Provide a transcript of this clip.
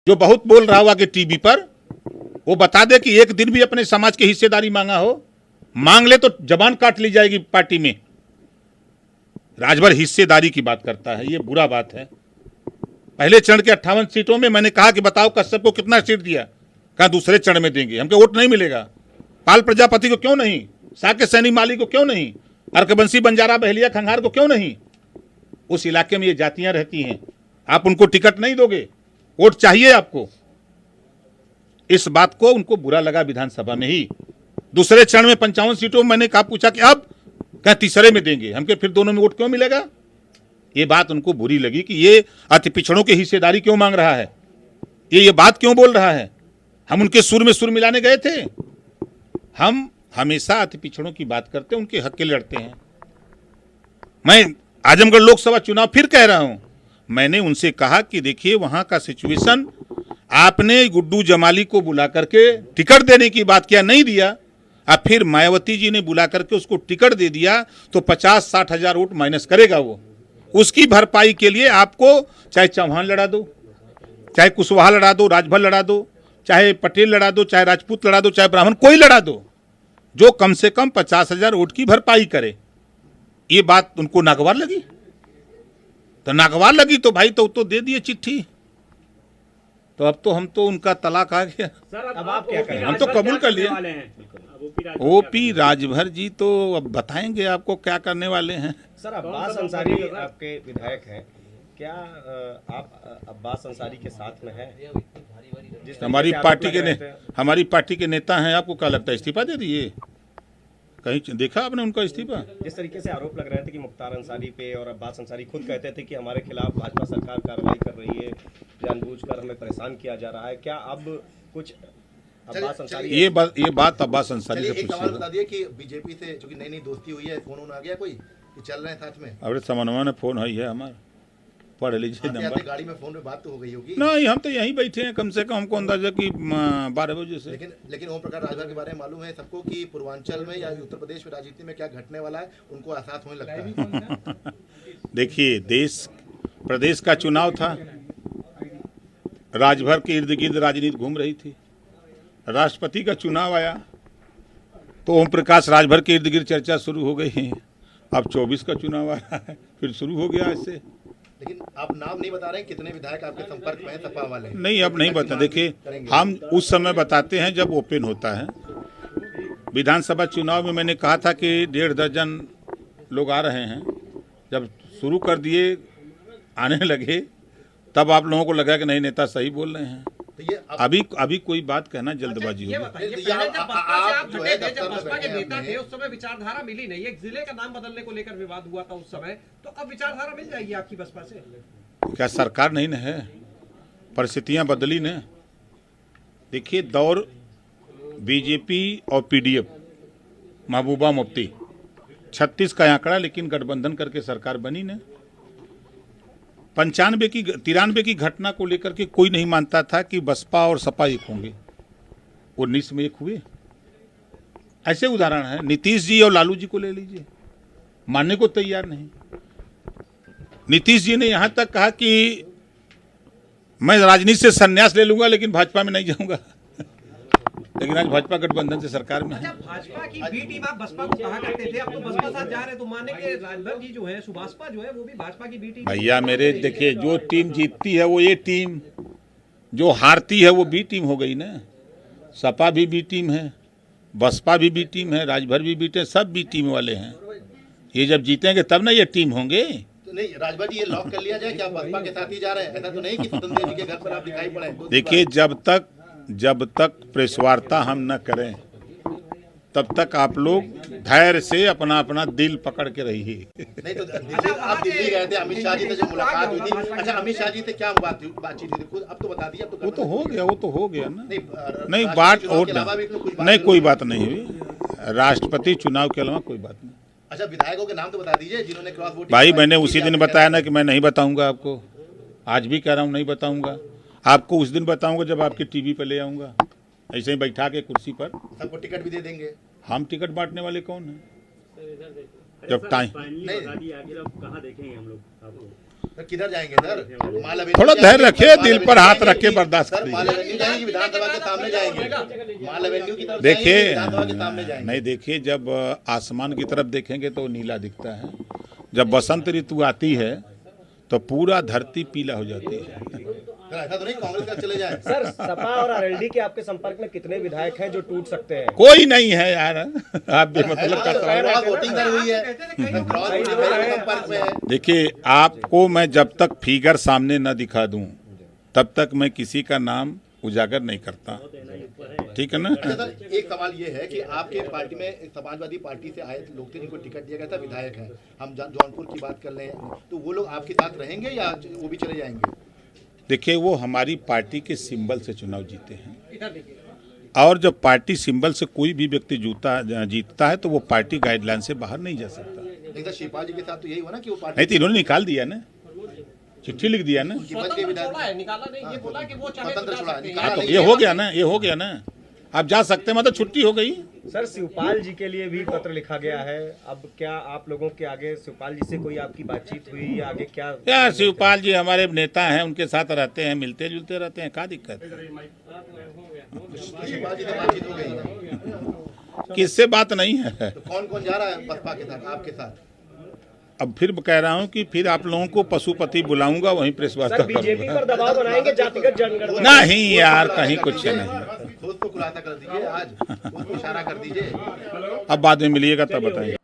जो बहुत बोल रहा होगा कि टीवी पर, वो बता दे कि एक दिन भी अपने समाज की हिस्सेदारी मांगा हो, मांग ले तो जबान काट ली जाएगी पार्टी में। राजभर हिस्सेदारी की बात करता है, ये बुरा बात है। पहले चरण के 58 सीटों में मैंने कहा कि बताओ कश्यप को कितना सीट दिया, कहा दूसरे चरण में देंगे, हमको वोट नहीं मिलेगा। पाल प्रजापति को क्यों नहीं, साके सैनी माली को क्यों नहीं, अर्कबंसी बंजारा बहलिया खंगार को क्यों नहीं। उस इलाके में ये जातियां रहती हैं, आप उनको टिकट नहीं दोगे, वोट चाहिए आपको। इस बात को उनको बुरा लगा विधानसभा में ही। दूसरे चरण में 55 सीटों में मैंने कहा, पूछा कि अब क्या तीसरे में देंगे, हमके फिर दोनों में वोट क्यों मिलेगा। ये बात उनको बुरी लगी कि ये अति पिछड़ों की हिस्सेदारी क्यों मांग रहा है, ये बात क्यों बोल रहा है। हम उनके सुर में सुर मिलाने गए थे। हम हमेशा अति पिछड़ों की बात करते हैं, उनके हक के लिए लड़ते हैं। मैं आजमगढ़ लोकसभा चुनाव फिर कह रहा हूं, मैंने उनसे कहा कि देखिए वहां का सिचुएशन, आपने गुड्डू जमाली को बुला करके टिकट देने की बात किया, नहीं दिया। अब फिर मायावती जी ने बुला करके उसको टिकट दे दिया तो 50-60 हजार वोट माइनस करेगा वो। उसकी भरपाई के लिए आपको चाहे चौहान लड़ा दो, चाहे कुशवाहा लड़ा दो, राजभर लड़ा दो, चाहे पटेल लड़ा दो, चाहे राजपूत लड़ा दो, चाहे ब्राह्मण, कोई लड़ा दो, जो कम से कम 50,000 वोट की भरपाई करे। ये बात उनको नागवार लगी, तो नागवार लगी तो भाई तो दे दिए चिट्ठी। तो अब तो हम तो उनका तलाक आ गया। सर अब आप क्या करें? हम तो कबूल कर लिए। ओपी राजभर जी तो अब बताएंगे आपको क्या करने वाले हैं। सर अब्बास अंसारी आपके विधायक हैं, क्या आप अब्बास अंसारी के साथ में हैं? हमारी पार्टी के नेता हैं, आपको क्या लगता है इस्तीफा दे दिए? कहीं देखा आपने उनका इस्तीफा? जिस तरीके से आरोप लग रहे थे कि मुख्तार अंसारी पे और अब्बास अंसारी खुद कहते थे कि हमारे खिलाफ भाजपा सरकार कार्रवाई कर रही है, जानबूझकर हमें परेशान किया जा रहा है, क्या अब कुछ अब्बास अंसारी ये बात अब्बास अंसारी से एक सवाल बता दिए कि बीजेपी से जो कि नई दोस्ती हुई है, फोन आ गया कोई कि चल रहे हैं साथ में? अरे समन्वय ने फोन है हमारा, पढ़ लीजिए नंबर। गाड़ी में फोन पे बात तो हो गई होगी? नहीं, हम तो यहीं बैठे हैं, कम से कम हमको अंदाजा कि 12 बजे से। लेकिन ओम प्रकाश राजभर के बारे में मालूम है सबको कि पूर्वांचल में या उत्तर प्रदेश में राजनीति में क्या घटने वाला है, उनको एहसास होने लगता है। देखिए, प्रदेश का चुनाव था, राजभर के इर्द गिर्द राजनीति घूम रही थी। राष्ट्रपति का चुनाव आया तो ओम प्रकाश राजभर के इर्द गिर्द चर्चा शुरू हो गई है। अब 24 का चुनाव आया है, फिर शुरू हो गया ऐसे। लेकिन आप नाम नहीं बता रहे कितने विधायक आपके संपर्क में हैं सपा वाले? नहीं, अब नहीं बता। देखिए, हम उस समय बताते हैं जब ओपन होता है। विधानसभा चुनाव में मैंने कहा था कि 1.5 दर्जन लोग आ रहे हैं। जब शुरू कर दिए, आने लगे, तब आप लोगों को लगा कि नहीं, नेता सही बोल रहे हैं। तो ये अभी कोई बात कहना जल्दबाजी होगी। उस समय विचारधारा मिली नहीं, एक जिले का नाम बदलने को लेकर विवाद हुआ था उस समय, तो अब विचारधारा मिल जाएगी आपकी बसपा से? क्या सरकार नहीं न है, परिस्थितियां बदली न। देखिए, दौर बीजेपी और पीडीएफ, महबूबा मुफ्ती 36 का आंकड़ा, लेकिन गठबंधन करके सरकार बनी न। 93 की घटना को लेकर के कोई नहीं मानता था कि बसपा और सपा एक होंगे, 19 में एक हुए। ऐसे उदाहरण है, नीतीश जी और लालू जी को ले लीजिए, मानने को तैयार नहीं। नीतीश जी ने यहां तक कहा कि मैं राजनीति से संन्यास ले लूंगा लेकिन भाजपा में नहीं जाऊंगा। लेकिन आज भाजपा गठबंधन से सरकार में है। अच्छा, भाजपा की बी टीम आप बसपा को कहा करते थे, अब तो बसपा साथ जा रहे हैं, तो मानेंगे राजभर जी जो है, सुभाषपा जो है, वो भी भाजपा की बी टीम? भैया मेरे, देखिए, जो टीम जीतती है वो ए टीम, जो हारती है वो बी टीम हो गई ना। सपा भी बी टीम है, बसपा भी बी टीम है, राजभर भी बी टीम, सब बी टीम वाले हैं। ये जब जीतेंगे तब ना ये टीम होंगे। तो नहीं, राजभर जी ये लॉक कर लिया जाए कि आप बसपा के साथ ही जा रहे हैं? ऐसा तो नहीं कि स्वतंत्र देव जी के घर पर आप दिखाई पड़े? देखिए, जब तक प्रेस वार्ता हम न करें तब तक आप लोग धैर्य से अपना दिल पकड़ के रहिए। नहीं तो आप दिल्ली गए थे, अमित शाह जी से जो मुलाकात हुई थी, अच्छा अमित शाह जी से क्या बातचीत हुई थी खुद? अब तो बता दिए, अब तो वो तो हो गया ना। नहीं, बात और नहीं, कोई बात नहीं हुई। राष्ट्रपति चुनाव के अलावा कोई बात नहीं। अच्छा, विधायकों के नाम तो बता दीजिए जिन्होंने क्रॉस वोटिंग। भाई, मैंने उसी दिन बताया ना कि मैं नहीं बताऊंगा आपको, आज भी कह रहा हूँ नहीं बताऊंगा आपको। उस दिन बताऊंगा जब आपकी टीवी पे ले आऊंगा, ऐसे ही बैठा के कुर्सी पर। सबको टिकट भी दे देंगे? हम टिकट बांटने वाले कौन हैं? जब टाइम नहीं कहाँ देखेंगे हम लोग आपको? सर किधर जाएंगे सर? मालवेंद्र थोड़ा जाएंगे, धैर्य रखिए, दिल पर हाथ जाएंगे रख के कि- बर्दाश्त सर करिए। मालवेंद्र जाएंगे, विधानसभा के सामने जाएंगे, मालवेंद्र की तरफ देखिए, जाएंगे, विधानसभा के सामने जाएंगे। नहीं देखिए, जब आसमान की तरफ देखेंगे तो नीला दिखता है, जब बसंत ऋतु आती है तो पूरा धरती पीला हो जाती है। सर ऐसा तो नहीं कांग्रेस का चले जाए? सर सपा और आरएलडी के आपके संपर्क में कितने विधायक हैं जो टूट सकते हैं? कोई नहीं है यार, आप बेमतलब का सवाल। क्रॉस वोटिंग कर हुई है, क्रॉस वोटिंग मेरे संपर्क में है। देखिए, आपको मैं जब तक फिगर सामने न दिखा दूं तब तक मैं किसी का नाम उजागर नहीं करता, ठीक है ना। अच्छा सर, एक सवाल ये है कि आपके पार्टी में एक समाजवादी पार्टी से आए लोग थे जिनको टिकट दिया गया था, विधायक हैं, हम जौनपुर की बात कर लें, तो वो लोग आपके साथ रहेंगे या वो भी चले जाएंगे? देखिए, वो हमारी पार्टी के सिंबल से चुनाव जीते हैं, इधर देखिए। और जब पार्टी सिंबल से कोई भी व्यक्ति जीतता है तो वो पार्टी गाइडलाइन से बाहर नहीं जा सकता। लेकिन सर शिवपाल जी के साथ तो यही हुआ ना कि वो पार्टी नहीं तो इन्होंने निकाल दिया ना, चिट्ठी लिख दिया ना। की बच गई स्वतंत्र विधायक। छोड़ा है, निकाला नहीं, ये बोला कि वो चाहे तो स्वतंत्र जा छोड़ा, सकते हैं। निकाला तो नहीं। ये हो गया ना, ये हो गया ना, आप जा सकते हैं, मतलब छुट्टी हो गई। सर शिवपाल जी के लिए भी पत्र लिखा गया है, अब क्या आप लोगों के आगे शिवपाल जी से कोई आपकी बातचीत हुई या आगे क्या? यार शिवपाल जी हमारे नेता हैं, उनके साथ रहते हैं, मिलते जुलते रहते हैं, क्या दिक्कत है? शिवपाल जी से बातचीत हो गई है। किससे बात नहीं है। तो कौन कौन जा रहा है बसपा के साथ, आपके साथ? अब फिर कह रहा हूँ कि फिर आप लोगों को पशुपति बुलाऊंगा, वहीं प्रेस सर वार्ता बीजेपी करूंगा। पर दबाव बनाएंगे जातिगत जनगणना? नहीं यार, कहीं कुछ नहीं। खुद को खुलासा कर दीजिए आज, खुद को इशारा कर दीजिए। अब बाद में मिलिएगा तब बताएंगे।